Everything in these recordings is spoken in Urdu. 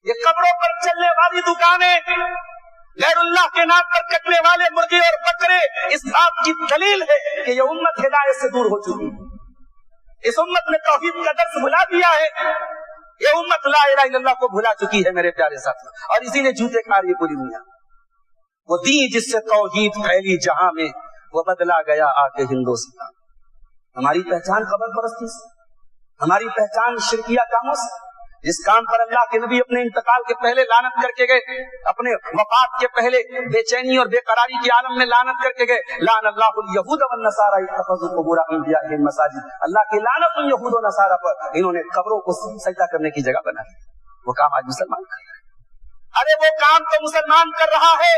یہ قبروں پر چلنے والی دکانیں، غیر اللہ کے نام پر کٹنے والے مرغے اور بکرے اس بات کی دلیل ہے کہ یہ امت ہدایت سے دور ہو چکی ہے۔ اس امت نے توحید کا درس بھلا دیا ہے، یہ امت لا الہ الا اللہ کو بھلا چکی ہے میرے پیارے ساتھی، اور اسی نے جوتے کھا رہی ہے پوری دنیا۔ وہ دین جس سے توحید پھیلی جہاں میں، وہ بدلا گیا آ کے ہندوستان۔ ہماری پہچان قبر پرستی سے، ہماری پہچان شرکیہ کاموں سے، جس کام پر اللہ کے نبی اپنے انتقال کے پہلے لعنت کر کے گئے، اپنے وفات کے پہلے بے چینی اور بے قراری کے عالم میں لعنت کر کے گئے، لعن اللہ الیہود والنصارى اتخذوا قبور انبیائہم مساجد، اللہ کی لعنت ان یہود و نصارہ پر، انہوں نے قبروں کو سجدہ کرنے کی جگہ بنا لی۔ وہ کام آج مسلمان کر رہے ہیں۔ ارے وہ کام تو مسلمان کر رہا ہے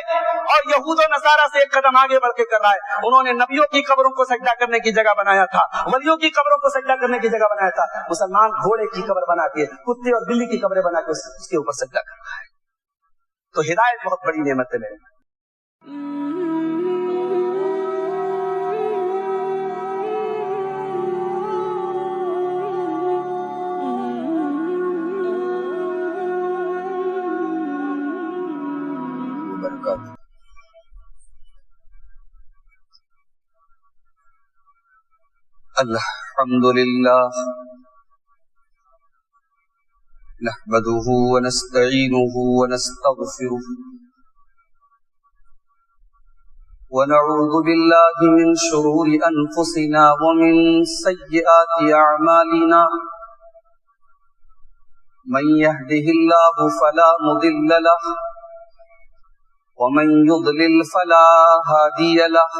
اور یہود و نصارہ سے ایک قدم آگے بڑھ کے کر رہا ہے۔ انہوں نے نبیوں کی قبروں کو سجدہ کرنے کی جگہ بنایا تھا، ولیوں کی قبروں کو سجدہ کرنے کی جگہ بنایا تھا، مسلمان گھوڑے کی قبر بنا کے، کتے اور بلی کی قبریں بنا کے اس کے اوپر سجدہ کر رہا ہے۔ تو ہدایت بہت بڑی نعمت ہے میرے۔ الحمدللہ نحمده ونستعینه ونستغفره ونعوذ باللہ من شرور انفسنا ومن سیئات اعمالنا من يهده اللہ فلا مضل له ومن يضلل فلا هادي له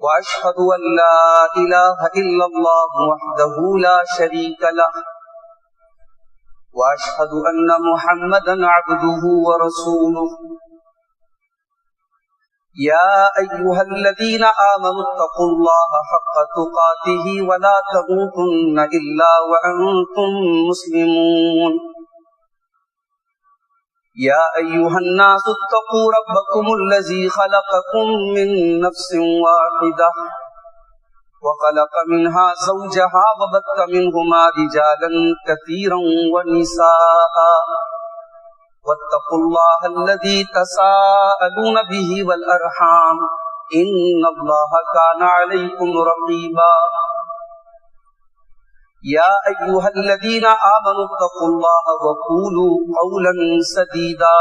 وأشهد أن لا إله إلا الله وحده لا شريك له وأشهد أن محمدا عبده ورسوله يا أيها الذين آمنوا اتقوا الله حق تقاته ولا تموتن إلا وأنتم مسلمون يا أيها الناس اتقوا ربكم الذي خلقكم من نفس واحدة وخلق منها زوجها وبث منهما رجالا كثيرا ونساء واتقوا الله الذي تساءلون به والأرحام إن الله كان عليكم رقيبا يا أيها الذين آمنوا اتقوا الله وقولوا قولا سديدا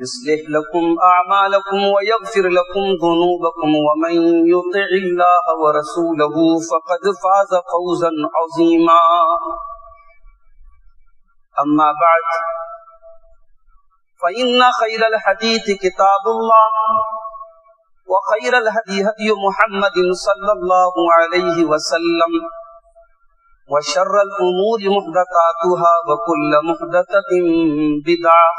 يصلح لكم أعمالكم ويغفر لكم ذنوبكم ومن يطع الله ورسوله فقد فاز فوزا عظيما أما بعد فإن خير الحديث كتاب الله وخير الهدي هدي محمد صلى الله عليه وسلم وشر الأمور محدثاتها وكل محدثة بدعة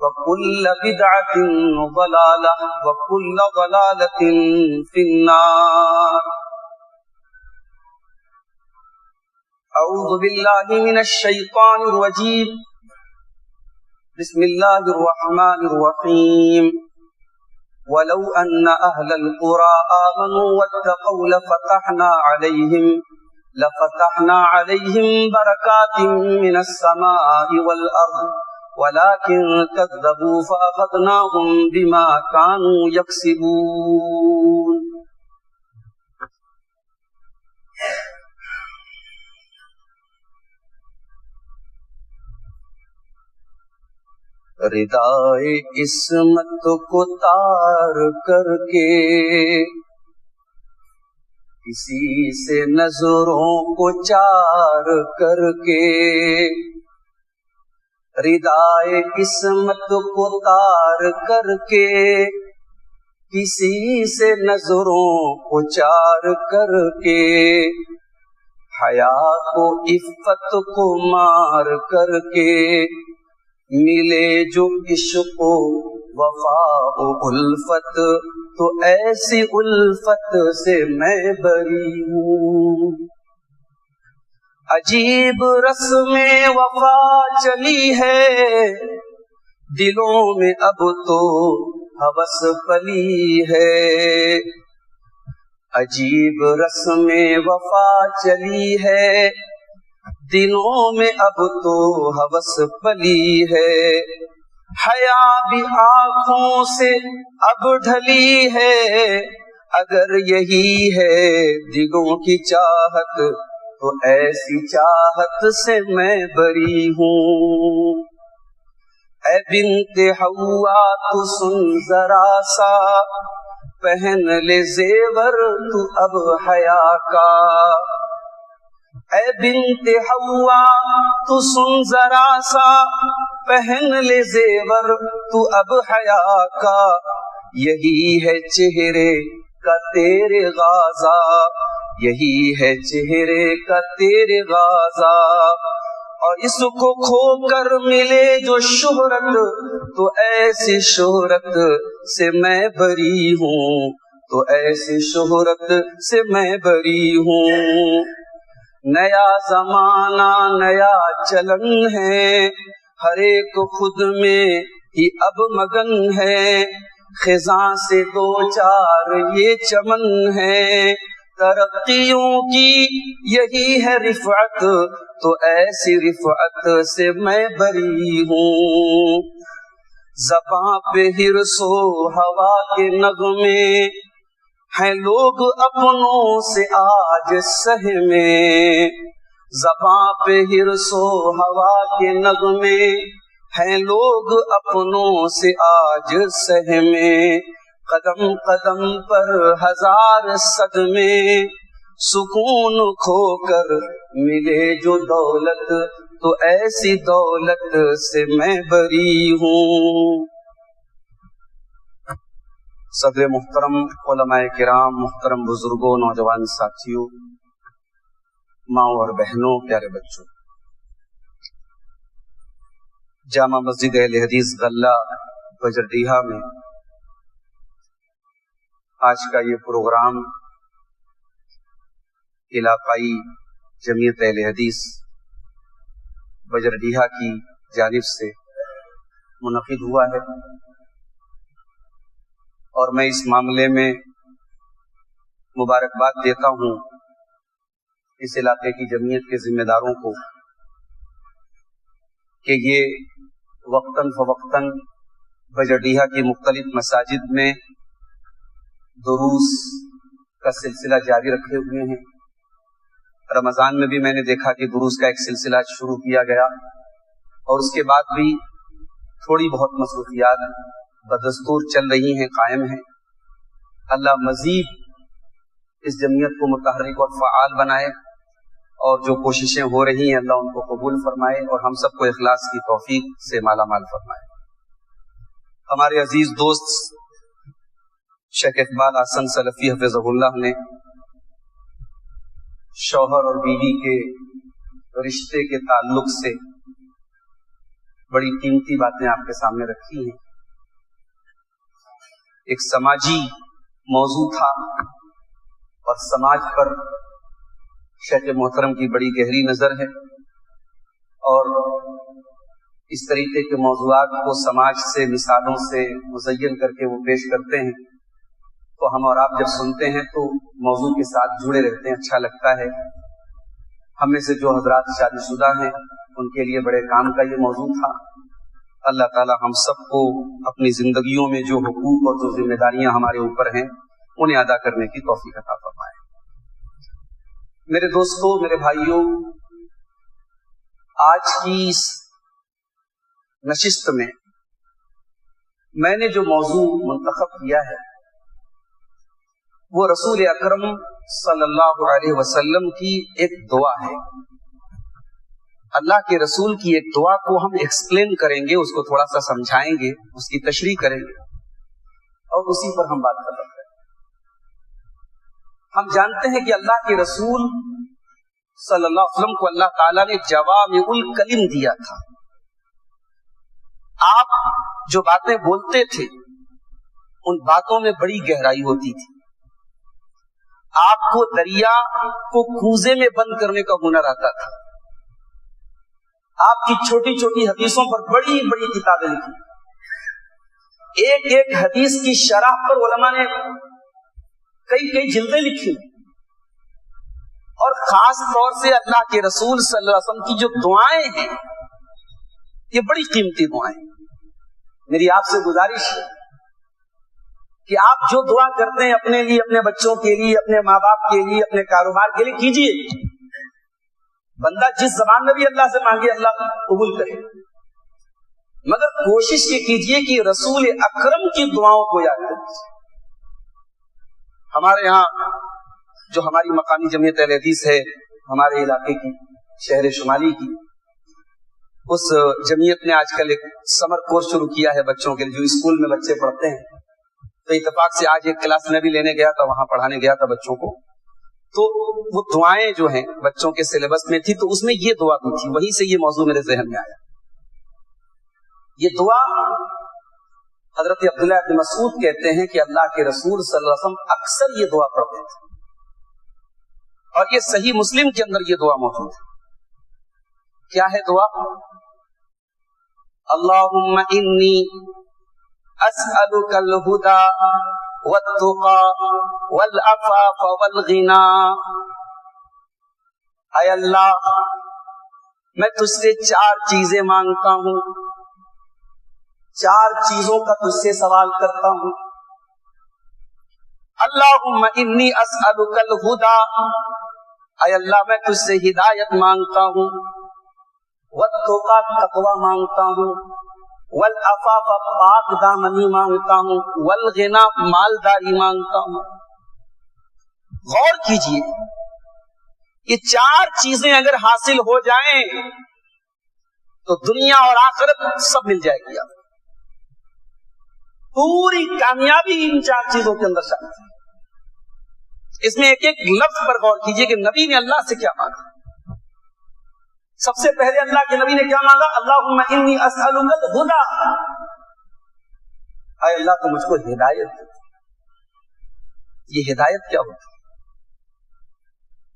وكل بدعة ضلالة وكل ضلالة في النار أعوذ بالله من الشيطان الرجيم بسم الله الرحمن الرحيم ولو أن أهل القرى آمنوا واتقوا لفتحنا عليهم بركات من السماء والأرض ولكن كذبوا فأخذناهم بما كانوا يكسبون ردائے عصمت کو تار کر کے کسی سے نظروں کو چار کر کے ردائے عصمت کو تار کر کے کسی سے نظروں کو چار کر کے حیا کو عفت کو مار کر کے ملے جو عشق و وفا و الفت تو ایسی الفت سے میں بری ہوں عجیب رسم وفا چلی ہے دلوں میں اب تو ہوس پلی ہے عجیب رسم وفا چلی ہے دلوں میں اب تو ہوس پلی ہے، حیا بھی آنکھوں سے اب ڈھلی ہے، اگر یہی ہے دلوں کی چاہت تو ایسی چاہت سے میں بری ہوں۔ اے بنت حوا تو سن ذرا سا، پہن لے زیور تو اب حیا کا۔ اے بنت حوا تو سن ذرا سا، پہن لے زیور تو اب حیا کا، یہی ہے چہرے کا تیرے غازہ، یہی ہے چہرے کا تیرے غازہ، اور اس کو کھو کر ملے جو شہرت تو ایسی شہرت سے میں بری ہوں، تو ایسی شہرت سے میں بری ہوں۔ نیا زمانہ نیا چلن ہے، ہر ایک خود میں ہی اب مگن ہے، خزاں سے دو چار یہ چمن ہے، ترقیوں کی یہی ہے رفعت تو ایسی رفعت سے میں بری ہوں۔ زباں پہ حرص و ہوا کے نغمے ہیں لوگ اپنوں سے آج سہمے، زباں پہ حرص و ہوا کے نغمے ہیں لوگ اپنوں سے آج سہمے، قدم قدم پر ہزار صدمے، سکون کھو کر ملے جو دولت تو ایسی دولت سے میں بری ہوں۔ صدر محترم، علماء کرام، محترم بزرگوں، نوجوان ساتھیوں، ماؤں اور بہنوں، پیارے بچوں، جامع مسجد اہل حدیث غلہ بجردیہا میں آج کا یہ پروگرام علاقائی جمعیت اہل حدیث بجردیہا کی جانب سے منعقد ہوا ہے، اور میں اس معاملے میں مبارکباد دیتا ہوں اس علاقے کی جمعیت کے ذمہ داروں کو کہ یہ وقتاً فوقتاً بجردیہا کی مختلف مساجد میں دروس کا سلسلہ جاری رکھے ہوئے ہیں۔ رمضان میں بھی میں نے دیکھا کہ دروس کا ایک سلسلہ شروع کیا گیا، اور اس کے بعد بھی تھوڑی بہت مصروفیات بدستور چل رہی ہیں، قائم ہیں۔ اللہ مزید اس جمعیت کو متحرک اور فعال بنائے، اور جو کوششیں ہو رہی ہیں اللہ ان کو قبول فرمائے، اور ہم سب کو اخلاص کی توفیق سے مالا مال فرمائے۔ ہمارے عزیز دوست شیخ اقبال حسن سلفی حفظہ اللہ نے شوہر اور بیوی کے رشتے کے تعلق سے بڑی قیمتی باتیں آپ کے سامنے رکھی ہیں۔ ایک سماجی موضوع تھا، اور سماج پر شیخ محترم کی بڑی گہری نظر ہے، اور اس طریقے کے موضوعات کو سماج سے مثالوں سے مزین کر کے وہ پیش کرتے ہیں، تو ہم اور آپ جب سنتے ہیں تو موضوع کے ساتھ جڑے رہتے ہیں، اچھا لگتا ہے۔ ہم میں سے جو حضرات شادی شدہ ہیں ان کے لیے بڑے کام کا یہ موضوع تھا۔ اللہ تعالی ہم سب کو اپنی زندگیوں میں جو حقوق اور جو ذمہ داریاں ہمارے اوپر ہیں انہیں ادا کرنے کی توفیق عطا فرمائے۔ میرے دوستوں، میرے بھائیوں، آج کی اس نشست میں میں نے جو موضوع منتخب کیا ہے وہ رسول اکرم صلی اللہ علیہ وسلم کی ایک دعا ہے۔ اللہ کے رسول کی ایک دعا کو ہم ایکسپلین کریں گے، اس کو تھوڑا سا سمجھائیں گے، اس کی تشریح کریں گے، اور اسی پر ہم بات کریں گے۔ ہم جانتے ہیں کہ اللہ کے رسول صلی اللہ علیہ وسلم کو اللہ تعالیٰ نے جوامع الکلم دیا تھا۔ آپ جو باتیں بولتے تھے ان باتوں میں بڑی گہرائی ہوتی تھی۔ آپ کو دریا کو کوزے میں بند کرنے کا ہنر آتا تھا۔ آپ کی چھوٹی چھوٹی حدیثوں پر بڑی بڑی کتابیں لکھی، ایک ایک حدیث کی شرح پر علماء نے کئی کئی جلدیں لکھی، اور خاص طور سے اللہ کے رسول صلی اللہ علیہ وسلم کی جو دعائیں ہیں یہ بڑی قیمتی دعائیں ہیں. میری آپ سے گزارش ہے کہ آپ جو دعا کرتے ہیں اپنے لیے, اپنے بچوں کے لیے, اپنے ماں باپ کے لیے, اپنے کاروبار کے لیے کیجیے. بندہ جس زبان میں بھی اللہ سے مانگے اللہ قبول کرے, مگر کوشش یہ کیجیے کہ رسول اکرم کی دعاؤں کو یاد کریں. ہمارے یہاں جو ہماری مقامی جمعیت اہل حدیث ہے ہمارے علاقے کی, شہر شمالی کی, اس جمعیت نے آج کل ایک سمر کورس شروع کیا ہے بچوں کے لیے, جو اسکول میں بچے پڑھتے ہیں. تو اتفاق سے آج ایک کلاس میں بھی لینے گیا تھا, وہاں پڑھانے گیا تھا بچوں کو. تو وہ دعائیں جو ہیں بچوں کے سلیبس میں تھی, تو اس میں یہ دعا بھی تھی, وہیں سے یہ موضوع میرے ذہن میں آیا. یہ دعا حضرت عبداللہ ابن مسعود کہتے ہیں کہ اللہ کے رسول صلی اللہ علیہ وسلم اکثر یہ دعا پڑھتے تھے, اور یہ صحیح مسلم کے اندر یہ دعا موجود ہے. کیا ہے دعا؟ اللہم انی اسألک الہدی والتقی والعفاف والغنی. اے اللہ, میں تجھ سے 4 چیزیں مانگتا ہوں, 4 چیزوں کا تجھ سے سوال کرتا ہوں. اللہم انی اسألک الہدی, اے اللہ میں تجھ سے ہدایت مانگتا ہوں. والتقی, تقوی مانگتا ہوں. والعفاف, پاک دامنی مانگتا ہوں. والغنا, مالداری مانگتا ہوں. غور کیجئے, یہ 4 چیزیں اگر حاصل ہو جائیں تو دنیا اور آخرت سب مل جائے گی. پوری کامیابی ان 4 چیزوں کے اندر شامل ہے. اس میں ایک ایک لفظ پر غور کیجئے کہ نبی نے اللہ سے کیا مانگا. سب سے پہلے اللہ کے نبی نے کیا مانگا؟ اللہم انی اسألک الہدی, اے اللہ تو مجھ کو ہدایت دے. یہ ہدایت کیا ہوتی ہے؟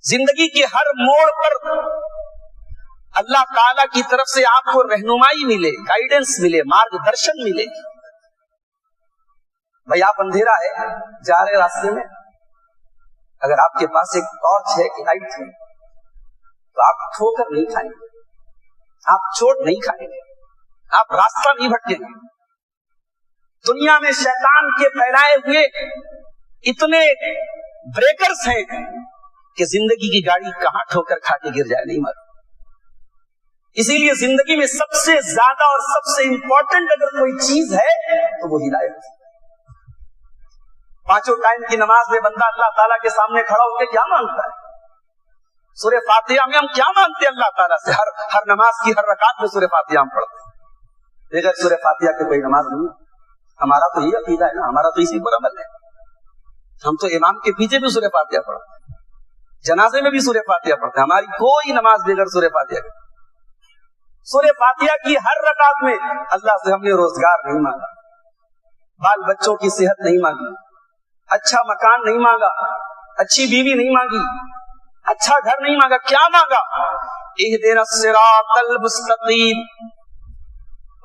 زندگی کے ہر موڑ پر اللہ تعالی کی طرف سے آپ کو رہنمائی ملے, گائیڈنس ملے, مارگ درشن ملے. بھائی آپ اندھیرا ہے, جا رہے راستے میں, اگر آپ کے پاس ایک ٹارچ ہے, ایک لائٹ ہے, تو آپ ٹھوکر نہیں کھائیں گے, آپ چوٹ نہیں کھائیں گے, آپ راستہ نہیں بھٹکیں گے. دنیا میں شیطان کے پھیلائے ہوئے اتنے بریکرز ہیں کہ زندگی کی گاڑی کہاں ٹھوکر کھا کے گر جائے نہیں معلوم. اسی لیے زندگی میں سب سے زیادہ اور سب سے امپورٹنٹ اگر کوئی چیز ہے تو وہ ہدایت ہے. 5 ٹائم کی نماز میں بندہ اللہ تعالیٰ کے سامنے کھڑا ہو کے کیا مانگتا ہے؟ سورہ فاتحہ میں ہم کیا مانگتے ہیں اللہ تعالیٰ سے؟ ہر نماز کی ہر رکعت میں سورہ فاتحہ ہم پڑھتے ہیں. بغیر سورہ فاتحہ کے کوئی نماز نہیں. ہمارا تو یہ عقیدہ ہے نا, ہمارا تو اسی پر عمل ہے. ہم تو امام کے پیچھے بھی سورہ فاتحہ پڑھتے ہیں, جنازے میں بھی سورہ فاتحہ پڑھتے ہیں. ہماری کوئی نماز بغیر سورہ فاتحہ کے. سورہ فاتحہ کی ہر رکعت میں اللہ سے ہم نے روزگار نہیں مانگا, بال بچوں کی صحت نہیں مانگی, اچھا مکان نہیں مانگا, اچھی بیوی نہیں مانگی, اچھا گھر نہیں مانگا. کیا مانگا؟ اہدنا الصراط المستقیم,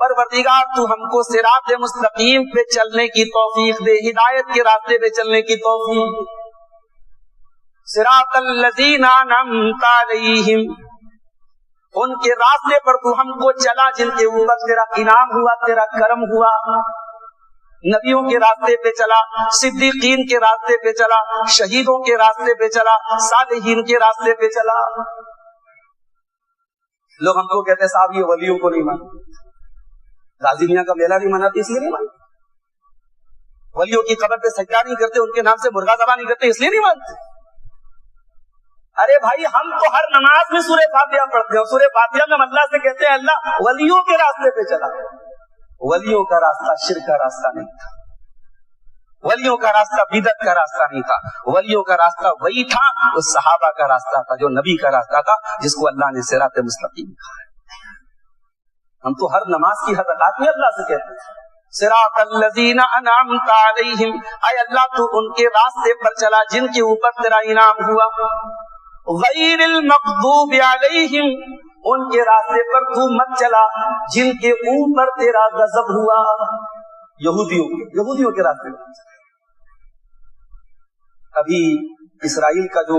پروردگار تو ہم کو صراط مستقیم پہ چلنے کی توفیق دے, ہدایت کے راستے پہ چلنے کی توفیق دے. صراط الذین انعمت علیہم, ان کے راستے پر تو ہم کو چلا جن کے اوپر تیرا انعام ہوا, تیرا کرم ہوا. نبیوں کے راستے پہ چلا, صدیقین کے راستے پہ چلا, شہیدوں کے راستے پہ چلا, صالحین کے راستے پہ چلا. لوگ ہم کو کہتے ہیں صاحب یہ ولیوں کو نہیں مانتے, غازی میاں کا میلہ نہیں مناتے اس لیے نہیں مانتے, ولیوں کی قبر پہ سجدہ نہیں کرتے, ان کے نام سے مرغا ذبح نہیں کرتے اس لیے نہیں مانتے. ارے بھائی ہم تو ہر نماز میں سورہ فاتحہ پڑھتے ہیں, سورہ فاتحہ میں اللہ سے کہتے ہیں اللہ ولیوں کے راستے پہ چلا. ولیوں کا راستہ شرک کا راستہ نہیں تھا, ولیوں کا راستہ بدعت کا راستہ نہیں تھا. ولیوں کا راستہ وہی تھا جو صحابہ کا راستہ تھا, جو نبی کا راستہ تھا, جس کو اللہ نے صراط مستقیم کہا ہے. ہم تو ہر نماز کی ہر رکعت میں اللہ سے کہتے ہیں صراط الذین انعمت علیہم, اے اللہ تو ان کے راستے پر چلا جن کے اوپر تیرا انعام ہوا. غیر المغضوب علیہم, ان کے راستے پر تو مت چلا جن کے اوپر تیرا غضب ہوا. یہودیوں کے راستے پر. ابھی اسرائیل کا جو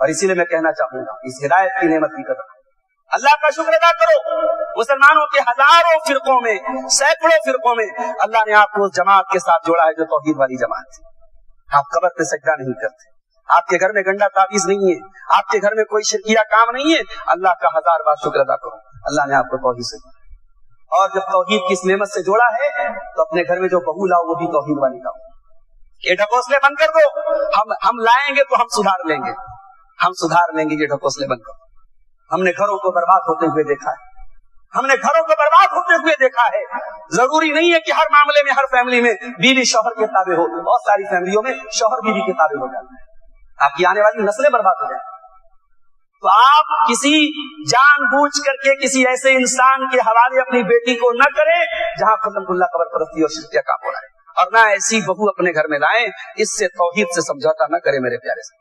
اور اسی لیے میں کہنا چاہوں گا اس ہدایت کی نعمت کی قدر اللہ کا شکر ادا کرو. مسلمانوں کے ہزاروں فرقوں میں, سینکڑوں فرقوں میں اللہ نے آپ کو اس جماعت کے ساتھ جوڑا ہے جو توحید والی جماعت ہے. آپ قبر پہ سجدہ نہیں کرتے, آپ کے گھر میں گنڈا تعویذ نہیں ہے, آپ کے گھر میں کوئی شرکیہ کام نہیں ہے. اللہ کا 1000 بار شکر ادا کرو, اللہ نے آپ کو توحید سے, اور جب توحید کی اس نعمت سے جوڑا ہے تو اپنے گھر میں جو بہو لاؤ وہ بھی توحید والی لاؤ. یہ ڈھکوسلے بند کر دو, ہم لائیں گے تو ہم سدھار لیں گے, ہم سدھار لیں گے, یہ ڈھکوسلے بند کرو. ہم نے گھروں کو برباد ہوتے ہوئے دیکھا ہے, ہم نے گھروں کو برباد ہوتے ہوئے دیکھا ہے. ضروری نہیں ہے کہ ہر معاملے میں, ہر فیملی میں بیوی شوہر کے تابع ہو. بہت ساری فیملیوں میں شوہر بیوی کے تابع ہو جاتا ہے, آپ کی آنے والی نسلیں برباد ہو جائیں. تو آپ کسی جان بوجھ کر کے کسی ایسے انسان کے حوالے اپنی بیٹی کو نہ کریں جہاں قسم اللہ قبر پرستی اور شرکیہ کام ہو رہا ہے, اور نہ ایسی بہو اپنے گھر میں لائیں. اس سے توحید سے سمجھوتا نہ کرے میرے پیارے سے.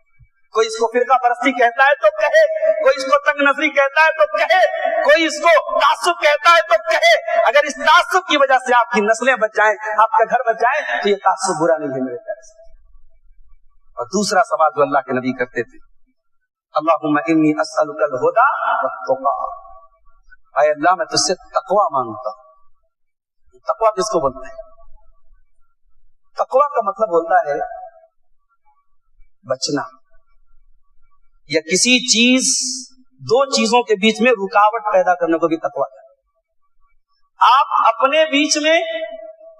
کوئی اس کو فرقہ پرستی کہتا ہے تو کہے, کوئی اس کو تنگ نظری کہتا ہے تو کہے, کوئی اس کو تعصب کہتا ہے تو کہے. اگر اس تعصب کی وجہ سے آپ کی نسلیں بچ جائیں, آپ کا گھر بچ جائے, تو یہ تعصب برا نہیں ہے میرے پیارے سے. اور دوسرا سوال جو اللہ کے نبی کرتے تھے, اللہم انی اسألک الہدی والتقی, اے اللہ میں تجھ سے تقوی مانگتا ہوں. تقوی کس کو بولتے ہیں؟ تقوی کا مطلب ہوتا ہے بچنا, یا کسی چیز, دو چیزوں کے بیچ میں رکاوٹ پیدا کرنے کو بھی تقوی ہے. آپ اپنے بیچ میں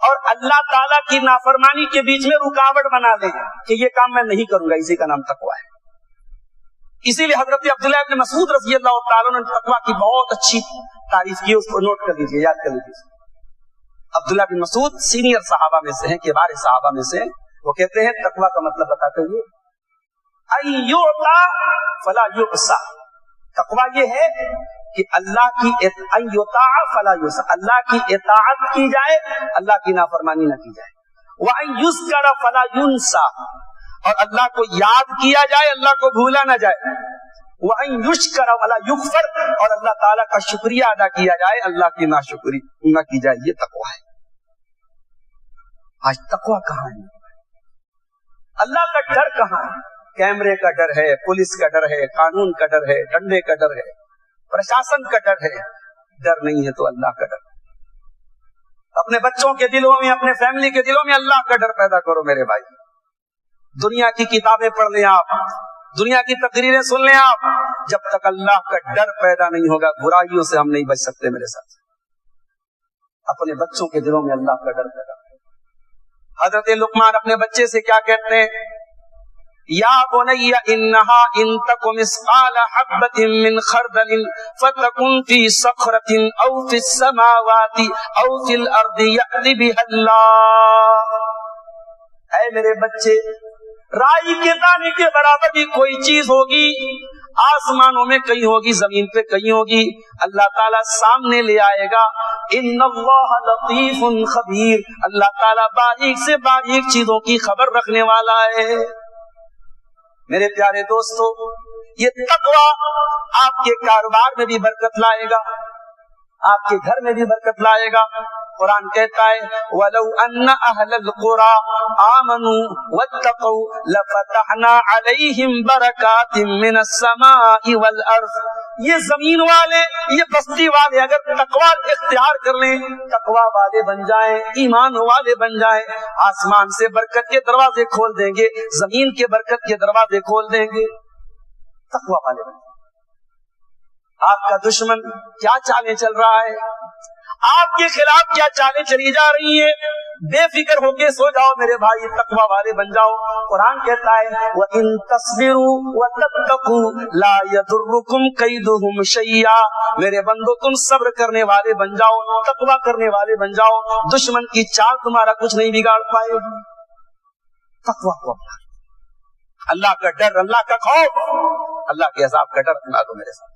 اور اللہ تعالیٰ کی نافرمانی کے بیچ میں رکاوٹ بنا لیں کہ یہ کام میں نہیں کروں گا, اسی کا نام تقوی ہے. اسی لیے حضرت عبداللہ ابن مسعود رضی اللہ تعالیٰ نے تقوی کی بہت اچھی تعریف کی, اس کو نوٹ کر لیجیے, یاد کر لیجیے. عبداللہ بن مسعود سینئر صحابہ میں سے ہیں, کبار صحابہ میں سے ہیں. وہ کہتے ہیں تقوی کا مطلب بتاتے ہوئے ایوتا فلا یعصى, تقوی یہ ہے کہ اللہ کی ایوتا فلا یعصى, اللہ کی اطاعت کی جائے, اللہ کی نافرمانی نہ کی جائے. وان یذکر فلا ینسى, اور اللہ کو یاد کیا جائے, اللہ کو بھولا نہ جائے. وان یشکر ولا یکفر, اور اللہ تعالیٰ کا شکریہ ادا کیا جائے, اللہ کی ناشکری نہ کی جائے. یہ تقوی ہے. آج تقوی کہاں ہے؟ اللہ کا ڈر کہاں ہے؟ کیمرے کا ڈر ہے, پولیس کا ڈر ہے, قانون کا ڈر ہے, ڈنڈے کا ڈر ہے, پرشاسن کا ڈر ہے. ڈر نہیں ہے تو اللہ کا ڈر. اپنے بچوں کے دلوں میں, اپنے فیملی کے دلوں میں اللہ کا ڈر پیدا کرو میرے بھائی. دنیا کی کتابیں پڑھ لیں آپ, دنیا کی تقریریں سن لیں آپ, جب تک اللہ کا ڈر پیدا نہیں ہوگا برائیوں سے ہم نہیں بچ سکتے میرے ساتھ. اپنے بچوں کے دلوں میں اللہ کا ڈر پیدا کرو. حضرت لقمان اپنے بچے سے کیا کہتے ہیں؟ یا بنی انہا ان تک مثقال حبۃ من خردل فتکن فی صخرۃ او فی السماوات او فی الارض یأتی بها اللہ. اے میرے بچے, رائی کے دانے کے برابر بھی کوئی چیز ہوگی, آسمانوں میں کہیں ہوگی, زمین پہ کہیں ہوگی, اللہ تعالیٰ سامنے لے آئے گا. ان اللہ لطیف خبیر, اللہ تعالیٰ باریک سے باریک چیزوں کی خبر رکھنے والا ہے. میرے پیارے دوستو, یہ تقوی آپ کے کاروبار میں بھی برکت لائے گا, آپ کے گھر میں بھی برکت لائے گا. قرآن کہتا ہے وَلَوْ أَنَّ أَهْلَ الْقُرَىٰ آمَنُوا وَاتَّقَوْا لَفَتَحْنَا عَلَيْهِمْ بَرَكَاتٍ مِّنَ السَّمَاءِ وَالْأَرْضِ. یہ زمین والے, یہ بستی والے اگر تقوی اختیار کر لیں, تقوی والے بن جائیں, ایمان والے بن جائیں, آسمان سے برکت کے دروازے کھول دیں گے, زمین کے برکت کے دروازے کھول دیں گے. تقوی والے بن جائیں. آپ کا دشمن کیا چالیں چل رہا ہے, آپ کے خلاف کیا چالیں چلی جا رہی ہیں, بے فکر ہو کے سو جاؤ میرے بھائی, تقوی والے بن جاؤ. قرآن کہتا ہے وَإِن تَصْبِرُوا وَتَتَّقُوا لَا يَضُرُّكُمْ كَيْدُهُمْ شَيْئًا. میرے بندو تم صبر کرنے والے بن جاؤ, تقوی کرنے والے بن جاؤ, دشمن کی چال تمہارا کچھ نہیں بگاڑ پائے گی. تقوی کو اپنا, اللہ کا ڈر, اللہ کا خوف, اللہ کے عذاب کا ڈر اپنا دو میرے ساتھ.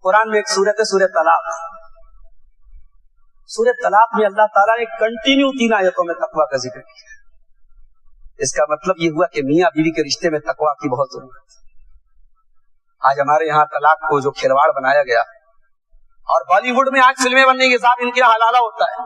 قرآن میں ایک سورت ہے سورۃ طلاق. سورۃ طلاق میں اللہ تعالیٰ نے کنٹینیو 3 آیتوں میں تقوی کا ذکر کیا. اس کا مطلب یہ ہوا کہ میاں بیوی کے رشتے میں تقوی کی بہت ضرورت ہے. آج ہمارے یہاں طلاق کو جو کھلواڑ بنایا گیا, اور بالی ووڈ میں آج فلمیں بننے کے ساتھ ان کے حلالہ ہوتا ہے,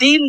3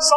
100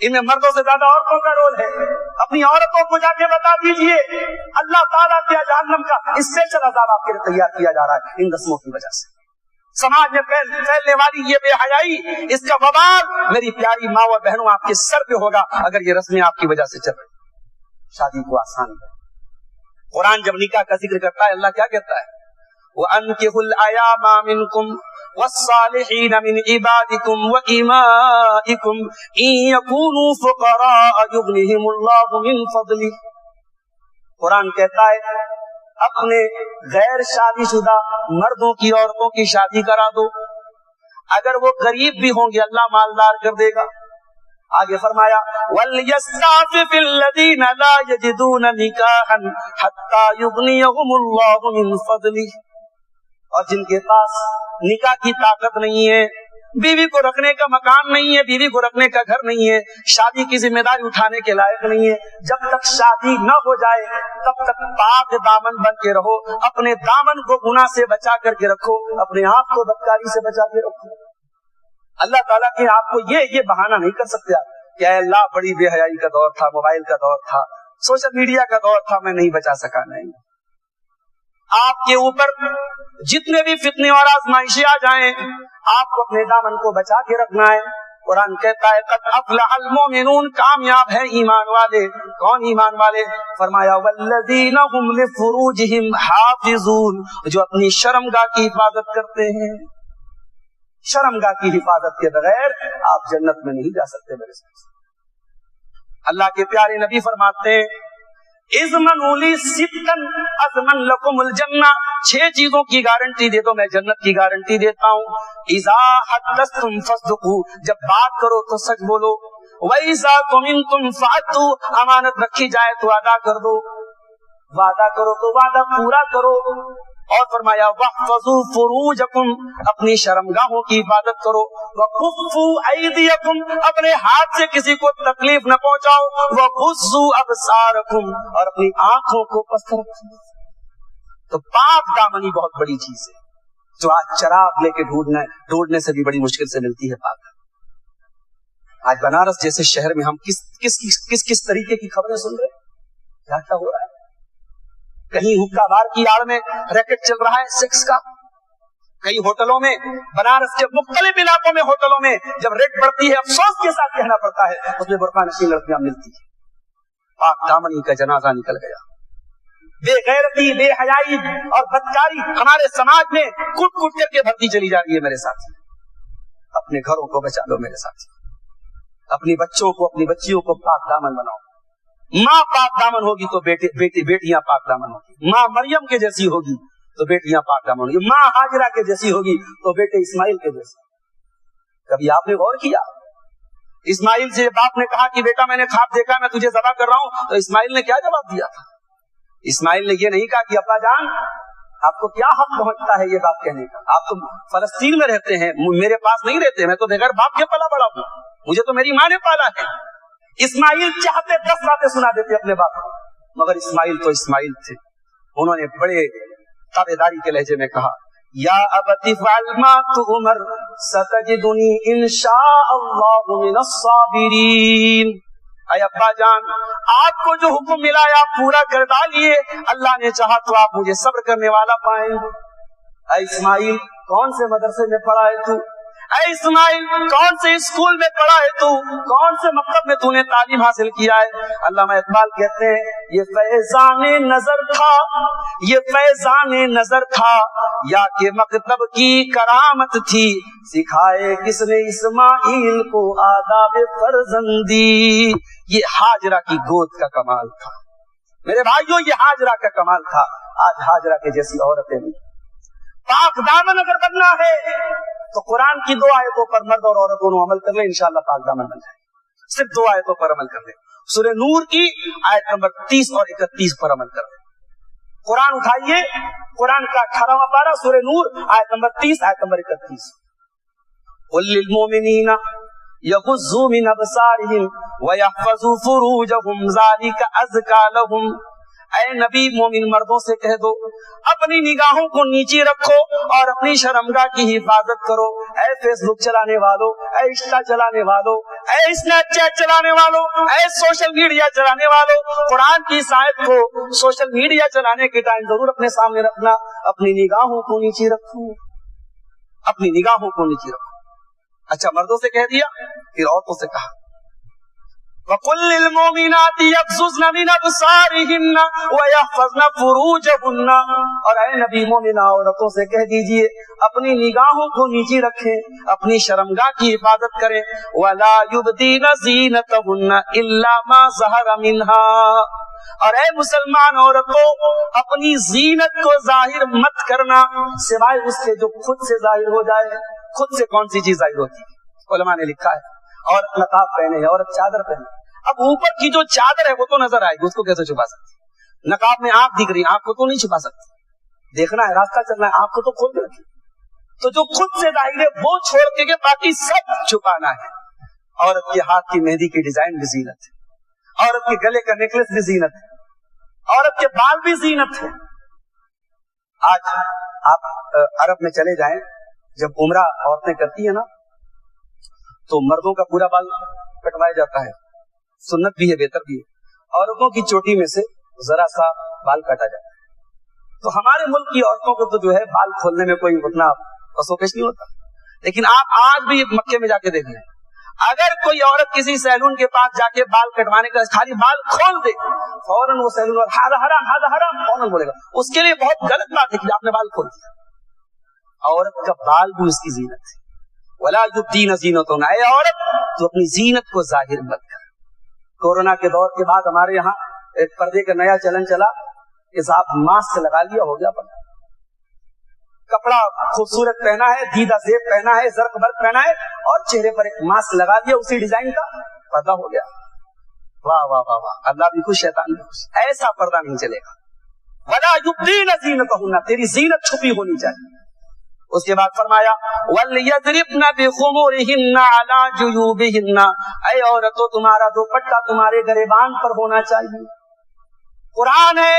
ان میں مردوں سے زیادہ عورتوں کا رول ہے. اپنی عورتوں کو جا کے بتا دیجئے اللہ تعالیٰ کیا جہنم کا اسپیشل عذاب آپ کے لیے تیار کیا جا رہا ہے ان رسموں کی وجہ سے. سماج میں پھیلنے والی یہ بے حیائی، اس کا وبال میری پیاری ماں و بہنوں آپ کے سر پہ ہوگا اگر یہ رسمیں آپ کی وجہ سے چل رہی. شادی کو آسان ہے. قرآن جب نکاح کا ذکر کرتا ہے اللہ کیا کہتا ہے؟ وَأَنكِحُوا الْأَيَامَ مِنكُمْ وَالصَّالِحِينَ مِنْ عِبَادِكُمْ وَإِمَائِكُمْ إِنْ يَكُونُوا فُقَرَاءَ يُغْنِهِمُ اللَّهُ مِنْ فَضْلِهِ. قرآن کہتا ہے اپنے غیر شادی شدہ مردوں کی عورتوں کی شادی کرا دو، اگر وہ غریب بھی ہوں گے اللہ مالدار کر دے گا. آگے فرمایا وَلْيَسْتَعْفِفِ الَّذِينَ لَا يَجِدُونَ نِكَاحًا حَتَّى يُغْنِيَهُمُ اللَّهُ مِنْ فَضْلِهِ. اور جن کے پاس نکاح کی طاقت نہیں ہے، بیوی کو رکھنے کا مکان نہیں ہے، بیوی کو رکھنے کا گھر نہیں ہے، شادی کی ذمہ داری اٹھانے کے لائق نہیں ہے، جب تک شادی نہ ہو جائے تب تک پاک دامن بن کے رہو، اپنے دامن کو گناہ سے بچا کر کے رکھو، اپنے آپ کو بدکاری سے بچا کے رکھو. اللہ تعالیٰ کے آپ کو یہ بہانہ نہیں کر سکتے آپ کہ اے اللہ بڑی بے حیائی کا دور تھا، موبائل کا دور تھا، سوشل میڈیا کا دور تھا، میں نہیں بچا سکا. نہیں، آپ کے اوپر جتنے بھی فتنے اور آزمائشیں آ جائیں آپ کو اپنے دامن کو بچا کے رکھنا ہے. قرآن کہتا ہے قد افلح المؤمنون، کامیاب ہے ایمان والے. کون ایمان والے؟ فرمایا والذین هم لفروجہم حافظون، جو اپنی شرمگاہ کی حفاظت کرتے ہیں. شرمگاہ کی حفاظت کے بغیر آپ جنت میں نہیں جا سکتے میرے ساتھ. اللہ کے پیارے نبی فرماتے ہیں اضمنوا لی ستا اضمن لکم الجنہ، 6 چیزوں کی گارنٹی دے دو میں جنت کی گارنٹی دیتا ہوں. اذا حدثتم فصدقوا، جب بات کرو تو سچ بولو. وَإِذَا تُمِنْتُمْ فَعَدُّوا، امانت رکھی جائے تو ادا کر دو، وعدہ کرو تو وعدہ پورا کرو. اور فرمایا وَاحْفَظُوا فُرُوجَكُمْ، اپنی شرمگاہوں کی حفاظت کرو. وَكُفُّوا أَيْدِيَكُمْ، اپنے ہاتھ سے کسی کو تکلیف نہ پہنچاؤ. وَغُضُّوا أَبْصَارَكُمْ، اور اپنی آنکھوں کو پست رکھو. تو پاک دامنی بہت بڑی چیز ہے جو آج چراغ لے کے ڈھونڈنے سے بھی بڑی مشکل سے ملتی ہے. پاک آج بنارس جیسے شہر میں ہم کس طریقے کی خبریں سن رہے ہیں، کیا ہو رہا ہے. کہیں حکا بار کی آڑ میں ریکٹ چل رہا ہے سیکس کا، کئی ہوٹلوں میں، بنارس کے مختلف علاقوں میں ہوٹلوں میں جب ریٹ بڑھتی ہے افسوس کے ساتھ کہنا پڑتا ہے اس میں برقع نشین لڑکیاں ملتی ہیں. پاک دامنی کا جنازہ نکل گیا. بے غیرتی، بے حیائی اور بدکاری ہمارے سماج میں کٹ کٹ کر کے بھرتی چلی جا رہی ہے میرے ساتھ. اپنے گھروں کو بچا لو میرے ساتھ، اپنی بچوں کو، اپنی بچیوں کو پاک دامن بناؤ. ماں پاک دامن ہوگی تو بیٹیاں پاک دامن ہوگی. ماں مریم کے جیسی ہوگی تو بیٹیاں پاک دامن ہوگی. ماں ہاجرہ کے جیسی ہوگی تو بیٹے اسماعیل کے جیسے. کبھی آپ نے غور کیا؟ اسماعیل سے باپ نے کہا کہ بیٹا میں نے خواب دیکھا، میں تجھے ذبح کر رہا ہوں، تو اسماعیل نے کیا جواب دیا تھا؟ اسماعیل نے یہ نہیں کہا کہ ابا جان آپ کو کیا حق پہنچتا ہے یہ بات کہنے کا، آپ تو فلسطین میں رہتے ہیں، میرے پاس نہیں رہتے، میں تو بغیر باپ کے پلا بڑا ہوں، مجھے تو میری ماں نے پالا ہے. اسماعیل چاہتے 10 باتیں سنا دیتے اپنے باپ کو، مگر اسماعیل تو اسماعیل تھے. انہوں نے بڑے تابعداری کے لہجے میں کہا یا ابت افعل ما تؤمر ستجدنی انشاء اللہ من الصابرین. اے ابا جان آپ کو جو حکم ملا ہے آپ پورا کر ڈالیے، اللہ نے چاہا تو آپ مجھے صبر کرنے والا پائیں گے. اے اسماعیل کون سے مدرسے میں پڑھا ہے تو؟ اے اسماعیل کون سے اسکول میں پڑھا ہے تو؟ کون سے مکتب میں تو نے تعلیم حاصل کیا ہے؟ علامہ اقبال کہتے ہیں یہ فیضان نظر تھا، یہ فیضان نظر تھا یا کہ مکتب کی کرامت تھی، سکھائے کس نے اسماعیل کو آداب فرزندی. یہ ہاجرہ کی گود کا کمال تھا میرے بھائیوں، یہ ہاجرہ کا کمال تھا. آج ہاجرہ کے جیسی عورتیں نہیں. پاک دامن اگر بننا ہے تو قرآن کی 2 آیتوں پر مرد اور عورت دونوں عمل کر لیں، انشاءاللہ پاک دامن بن جائے. صرف 2 آیتوں پر عمل کر لیں. سورہ نور کی آیت نمبر 30 اور 31 پر عمل کر لیں. قرآن اٹھائیے، قرآن کا 18واں پارہ سورہ نور آیت نمبر 30 آیت نمبر 31. قل للمؤمنین یغضوا من ابصارہم ویحفظوا فروجہم ذلک ازکی لہم. اے نبی مومن مردوں سے کہہ دو اپنی نگاہوں کو نیچے رکھو اور اپنی شرمگاہ کی حفاظت کرو. اے فیس بک چلانے والوں, اے انسٹا چلانے والوں, اے اسنیپ چیٹ چلانے والوں, اے سوشل میڈیا چلانے والوں, قرآن کی اس آیت کو سوشل میڈیا چلانے کے ٹائم ضرور اپنے سامنے رکھنا. اپنی نگاہوں کو نیچے رکھو, اپنی نگاہوں کو نیچے رکھو. اچھا مردوں سے کہہ دیا, پھر عورتوں سے کہا وَقُلْ لِلْمُؤْمِنَاتِ يَغْضُضْنَ مِنْ أَبْصَارِهِنَّ وَيَحْفَظْنَ فُرُوجَهُنَّ. اور اے نبی مومنہ عورتوں سے کہہ دیجئے اپنی نگاہوں کو نیچے رکھیں, اپنی شرمگاہ کی حفاظت کریں. وَلَا يُبْدِينَ زِينَتَهُنَّ إِلَّا مَا ظَهَرَ مِنْهَا. اور اے مسلمان عورتوں اپنی زینت کو ظاہر مت کرنا سوائے اس کے جو خود سے ظاہر ہو جائے. خود سے کون سی چیز ظاہر ہوتی ہے؟ علماء نے لکھا ہے عورت نقاب پہنے ہے, عورت چادر پہنے. اب اوپر کی جو چادر ہے وہ تو نظر آئے گی, اس کو کیسے چھپا سکتی؟ نقاب میں آنکھ دکھ رہی, آنکھ کو تو نہیں چھپا سکتی. دیکھنا ہے, راستہ چلنا ہے, آنکھ کو تو کھول کے رکھی. تو جو خود سے ظاہر ہے وہ چھوڑ کے باقی سب چھپانا ہے. عورت کے ہاتھ کی مہندی کی ڈیزائن بھی زینت ہے, عورت کے گلے کا نیکلس بھی زینت ہے, عورت کے بال بھی زینت ہے. آج آپ عرب میں چلے جائیں, جب عمرہ عورتیں کرتی ہیں نا تو مردوں کا پورا بال کٹوایا جاتا ہے, سنت بھی ہے بہتر بھی ہے. عورتوں کی چوٹی میں سے ذرا سا بال کاٹا جاتا ہے. تو ہمارے ملک کی عورتوں کو تو جو ہے بال کھولنے میں کوئی اتنا پسوپیش نہیں ہوتا. لیکن آپ آج بھی مکے میں جا کے دیکھ لیں, اگر کوئی عورت کسی سیلون کے پاس جا کے بال کٹوانے کا خالی بال کھول دے فوراً وہ سیلون والا ہاذا حرام فوراً بولے گا. اس کے لیے بہت غلط بات ہے کہ آپ نے بال کھول دیا. عورت کا بال بھی اس کی زینت ہے. وَلَا يُبْدِينَ زِينَتَهُنَّ. اے عورت تو اپنی زینت کو ظاہر مت کر. کورونا کے دور کے بعد ہمارے یہاں ایک پردے کا نیا چلن چلا کہ صاحب ماسک لگا لیا ہو گیا پردہ, کپڑا خوبصورت پہنا ہے, دیدہ زیب پہنا ہے, زرق برق پہنا ہے اور چہرے پر ایک ماسک لگا دیا اسی ڈیزائن کا, پردہ ہو گیا. واہ واہ واہ واہ, اللہ بھی خوش شیطان بھی خوش. ایسا پردہ نہیں چلے گا. وَلَا يُبْدِينَ زِينَتَهُنَّ, تیری زینت چھپی ہونی چاہیے. اس کے بعد فرمایا وَلْيَضْرِبْنَ بِخُمُرِهِنَّ عَلَى جُيُوبِهِنَّ. اے عورتوں تمہارا دوپٹہ تمہارے گریبان پر ہونا چاہیے. قرآن ہے,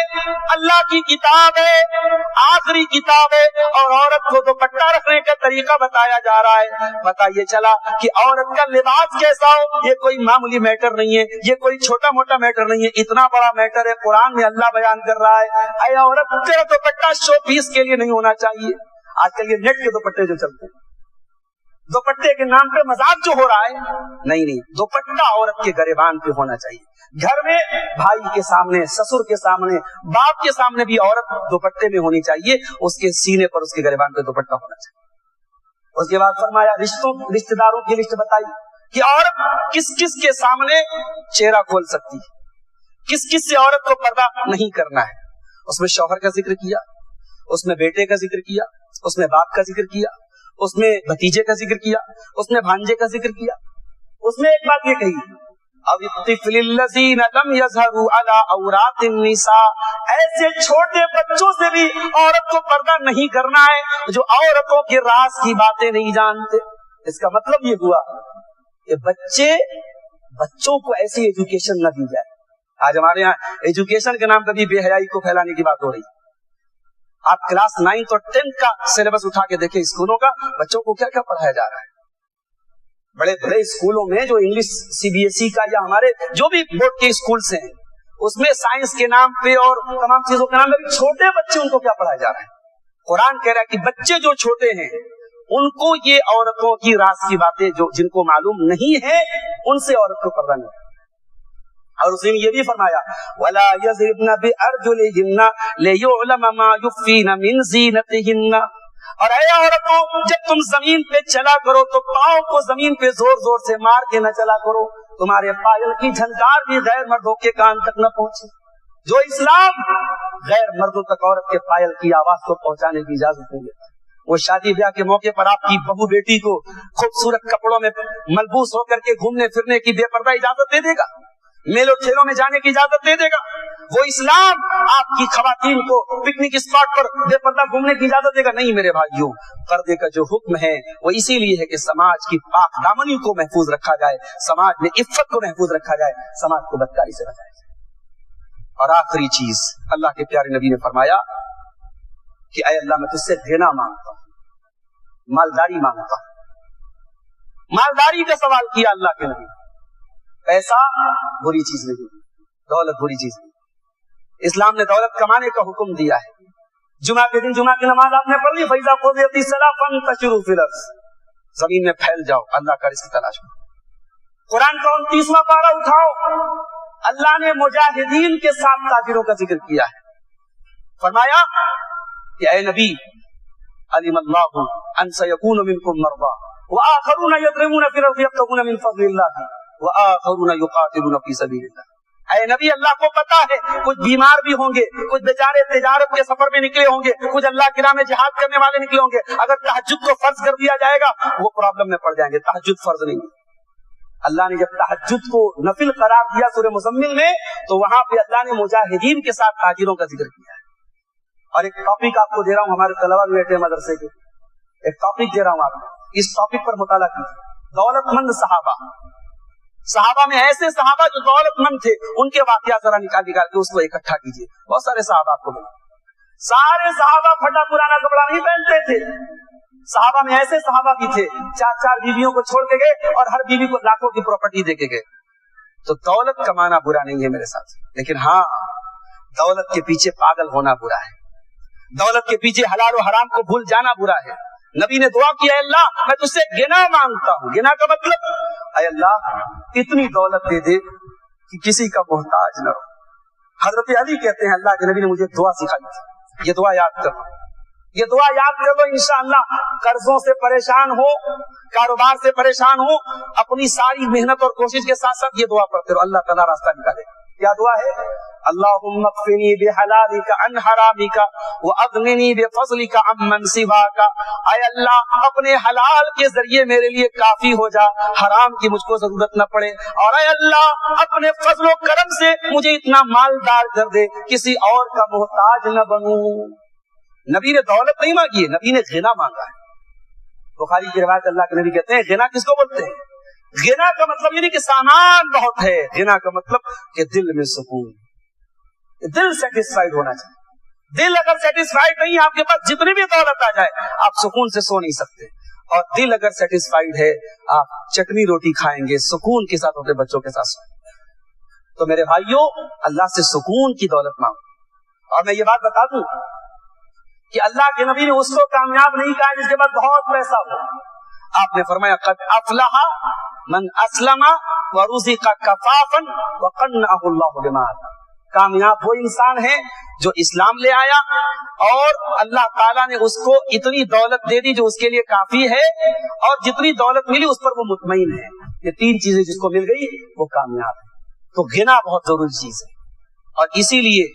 اللہ کی کتاب ہے, آخری کتاب ہے, اور عورت کو دوپٹہ رکھنے کا طریقہ بتایا جا رہا ہے. پتہ یہ چلا کہ عورت کا لباس کیسا ہو یہ کوئی معمولی میٹر نہیں ہے, یہ کوئی چھوٹا موٹا میٹر نہیں ہے, اتنا بڑا میٹر ہے. قرآن میں اللہ بیان کر رہا ہے اے عورت تیرا دوپٹہ شو پیس کے لیے نہیں ہونا چاہیے. آج کل یہ نیٹ کے دوپٹے جو چلتے ہیں, دوپٹے کے نام پہ مذاق جو ہو رہا ہے, نہیں, دوپٹہ عورت کے گریبان پہ ہونا چاہیے. گھر میں بھائی کے سامنے, سسر کے سامنے, باپ کے سامنے بھی عورت دوپٹے میں ہونی چاہیے. اس کے سینے پر, اس کے گریبان پہ دوپٹہ ہونا چاہیے. اس کے بعد فرمایا رشتہ داروں کی لسٹ بتائی کہ عورت کس کس کے سامنے چہرہ کھول سکتی ہے, کس کس سے عورت کو پردہ نہیں کرنا ہے. اس میں شوہر کا ذکر کیا, اس میں بیٹے کا ذکر کیا, اس میں باپ کا ذکر کیا, اس میں بھتیجے کا ذکر کیا, اس میں بھانجے کا ذکر کیا. اس میں ایک بات یہ کہی اب الطفل الذین لم یظہروا علی عورات النساء, ایسے چھوٹے بچوں سے بھی عورت کو پردہ نہیں کرنا ہے جو عورتوں کے راز کی باتیں نہیں جانتے. اس کا مطلب یہ ہوا کہ بچوں کو ایسی ایجوکیشن نہ دی جائے. آج ہمارے یہاں ایجوکیشن کے نام پہ بھی بے حیائی کو پھیلانے کی بات ہو رہی. آپ کلاس 9 اور 10 کا سلیبس اٹھا کے دیکھیں اسکولوں کا, بچوں کو کیا کیا پڑھایا جا رہا ہے. بڑے بڑے اسکولوں میں جو انگلش CBSE کا یا ہمارے جو بھی بورڈ کے اسکولس ہیں اس میں سائنس کے نام پہ اور تمام چیزوں کے نام پہ چھوٹے بچے ان کو کیا پڑھایا جا رہا ہے. قرآن کہہ رہا ہے کہ بچے جو چھوٹے ہیں ان کو یہ عورتوں کی راز کی باتیں جو جن کو معلوم نہیں ہے ان سے عورت کو پردہ نہیں. اور اس نے یہ بھی فرمایا وَلَا يَضْرِبْنَ بِأَرْجُلِهِنَّ لِيُعْلَمَ مَا يُخْفِينَ مِنْ زِينَتِهِنَّ. اور اے عورتوں جب تم زمین پہ چلا کرو تو پاؤں کو زمین پہ زور زور سے مار کے نہ چلا کرو, تمہارے پائل کی جھنکار بھی غیر مردوں کے کان تک نہ پہنچے. جو اسلام غیر مردوں تک عورت کے پائل کی آواز کو پہنچانے کی اجازت نہیں دیتا, وہ شادی بیاہ کے موقع پر آپ کی بہو بیٹی کو خوبصورت کپڑوں میں ملبوس ہو کر کے گھومنے پھرنے کی بے پردہ اجازت دے دے گا, میلوں ٹھیلوں میں جانے کی اجازت دے دے گا. وہ اسلام آپ کی خواتین کو پکنک اسپاٹ پر بے پردہ گھومنے کی اجازت دے گا نہیں. میرے بھائیوں, پردے کا جو حکم ہے وہ اسی لیے ہے کہ سماج کی پاک دامنی کو محفوظ رکھا جائے, سماج میں عفت کو محفوظ رکھا جائے, سماج کو بدکاری سے بچایا جائے. اور آخری چیز اللہ کے پیارے نبی نے فرمایا کہ اے اللہ میں تجھ سے غنا مانگتا ہوں, مالداری مانگتا ہوں. مالداری کا سوال کیا اللہ کے نبی. پیسہ بری چیز نہیں, دولت بری چیز نہیں. اسلام نے دولت کمانے کا حکم دیا ہے. جمعہ کے دن جمعہ کی نماز آپ نے پڑھ لی, فَإِذَا قُضِيَتِ الصَّلَاةُ فَانتَشِرُوا فِي الْأَرْضِ, زمین میں پھیل جاؤ, اللہ کا رزق تلاش کرو. قرآن کا 29واں پارہ اٹھاؤ, اللہ نے مجاہدین کے ساتھ تاجروں کا ذکر کیا ہے. فرمایا کہ اے نبی, علم اللہ ان سیکون منکم مرضی وآخرون یضربون فی الارض یبتغون من فضل اللہ وآخرون یقاتلون فی سبیل اللہ. اے نبی, اللہ کو پتا ہے کچھ بیمار بھی ہوں گے, کچھ بیچارے تجارت کے سفر میں نکلے ہوں گے, کچھ اللہ کی راہ میں جہاد کرنے والے نکلے ہوں گے. اگر تہجد کو فرض کر دیا جائے گا وہ پرابلم میں پڑ جائیں گے. تہجد فرض نہیں. اللہ نے جب تہجد کو نفل قرار دیا سورہ مزمل میں, تو وہاں پہ اللہ نے مجاہدین کے ساتھ تاجروں کا ذکر کیا ہے. اور ایک ٹاپک آپ کو دے رہا ہوں, ہمارے طلبہ بیٹھے مدرسے کے, ایک ٹاپک دے رہا ہوں آپ کو, اس ٹاپک پر مطالعہ کیجیے. دولت مند صحابہ, صحابہ میں ایسے صحابہ جو دولت مند تھے, ان کے واقعات ذرا نکال کے اس کو اکٹھا کیجیے. بہت سارے صحابہ آپ کو ملے. سارے صحابہ پھٹا پرانا کپڑا نہیں پہنتے تھے. صحابہ میں ایسے صحابہ بھی تھے 4 بیویوں کو چھوڑ کے گئے اور ہر بیوی کو لاکھوں کی پراپرٹی دے کے گئے. تو دولت کمانا برا نہیں ہے میرے ساتھ, لیکن ہاں دولت کے پیچھے پاگل ہونا برا ہے. دولت کے پیچھے حلال و حرام کو بھول جانا برا ہے. نبی نے دعا کی, اے اللہ میں تجھ سے غنا مانگتا ہوں. غنا کا مطلب اے اللہ اتنی دولت دے دے کہ کسی کا محتاج نہ ہو. حضرت علی کہتے ہیں اللہ کے نبی نے مجھے دعا سکھائی تھی, یہ دعا یاد کرو, یہ دعا یاد کر لو. انشاءاللہ قرضوں سے پریشان ہو, کاروبار سے پریشان ہو, اپنی ساری محنت اور کوشش کے ساتھ ساتھ یہ دعا پڑھتے رہو, اللہ تعالیٰ راستہ نکالے. کیا دعا ہے؟ اللہم اکفنی بحلالک عن حرامک واغننی بفضلک عمن سواک. اے اللہ اپنے حلال کے ذریعے میرے لیے کافی ہو جا, حرام کی مجھ کو ضرورت نہ پڑے. اور اے اللہ اپنے فضل و کرم سے مجھے اتنا مالدار کر دے کسی اور کا محتاج نہ بنوں. نبی نے دولت نہیں مانگی ہے, نبی نے غنا مانگا ہے. بخاری کی روایت اللہ کے نبی کہتے ہیں غنا کس کو بولتے ہیں؟ غنا کا مطلب یہ نہیں کہ سامان بہت ہے, غنا کا مطلب کہ دل میں سکون, دل سیٹسفائیڈ ہونا چاہیے. دل اگر سیٹسفائیڈ نہیں, آپ کے پاس جتنی بھی دولت آ جائے آپ سکون سے سو نہیں سکتے. اور دل اگر سیٹسفائیڈ ہے آپ چٹنی روٹی کھائیں گے, سکون کے ساتھ اپنے بچوں کے ساتھ سوئیں. تو میرے بھائیوں, اللہ سے سکون کی دولت مانگو. اور میں یہ بات بتا دوں کہ اللہ کے نبی نے اس کو کامیاب نہیں کہا جس کے بعد بہت پیسہ ہو. آپ نے فرمایا قد افلح من اسلم ورزق کفافا وقنعه الله بما آتاه. کامیاب وہ انسان ہے جو اسلام لے آیا اور اللہ تعالیٰ نے اس کو اتنی دولت دے دی جو اس کے لیے کافی ہے, اور جتنی دولت ملی اس پر وہ مطمئن ہے. یہ 3 چیزیں جس کو مل گئی وہ کامیاب ہے. تو غنا بہت ضروری چیز ہے. اور اسی لیے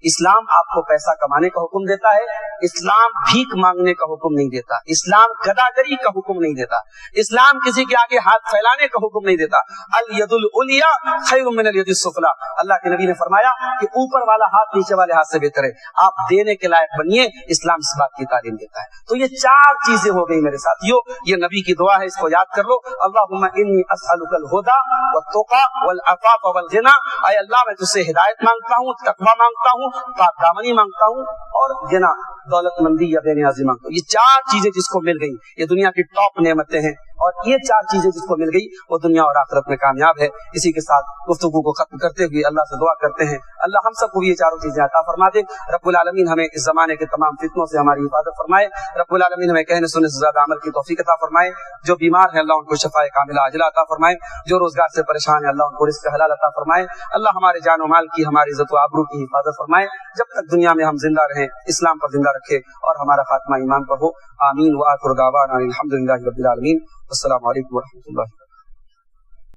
اسلام آپ کو پیسہ کمانے کا حکم دیتا ہے, اسلام بھیک مانگنے کا حکم نہیں دیتا, اسلام گداگری کا حکم نہیں دیتا, اسلام کسی کے آگے ہاتھ پھیلانے کا حکم نہیں دیتا. الید العلیٰ خیر من الید السفلیٰ. اللہ کے نبی نے فرمایا کہ اوپر والا ہاتھ نیچے والے ہاتھ سے بہتر ہے. آپ دینے کے لائق بنیے, اسلام اس بات کی تعلیم دیتا ہے. تو یہ 4 چیزیں ہو گئی میرے ساتھیو, یہ نبی کی دعا ہے, اس کو یاد کر لو. اللہم انی اسألک الہدی والتقی والعفاف والغنی. اے اللہ میں تجھ سے ہدایت مانگتا ہوں, تقوی مانگتا ہوں, پاک دامنی مانگتا ہوں, اور غنا دولت مندی یا بے نیازی مانگتا ہوں. یہ 4 چیزیں جس کو مل گئی یہ دنیا کی ٹاپ نعمتیں ہیں, اور یہ 4 چیزیں جس کو مل گئی وہ دنیا اور آخرت میں کامیاب ہے. اسی کے ساتھ گفتگو کو ختم کرتے ہوئے اللہ سے دعا کرتے ہیں اللہ ہم سب کو یہ 4 چیزیں عطا فرما دے. رب العالمین ہمیں اس زمانے کے تمام فتنوں سے ہماری حفاظت فرمائے. رب العالمین ہمیں کہنے سننے سے زیادہ عمل کی توفیق عطا فرمائے. جو بیمار ہیں اللہ ان کو شفاء کاملہ عاجلہ عطا فرمائے. جو روزگار سے پریشان ہیں اللہ ان کو رزق حلال عطا فرمائے. اللہ ہمارے جان و مال کی, ہماری عزت و آبرو کی حفاظت فرمائے. جب تک دنیا میں ہم زندہ رہیں اسلام پر زندہ رکھے اور ہمارا خاتمہ ایمان پر ہو. آمین. وآخر دعوانا الحمدللہ رب العالمین. السلام علیکم ورحمۃ اللہ.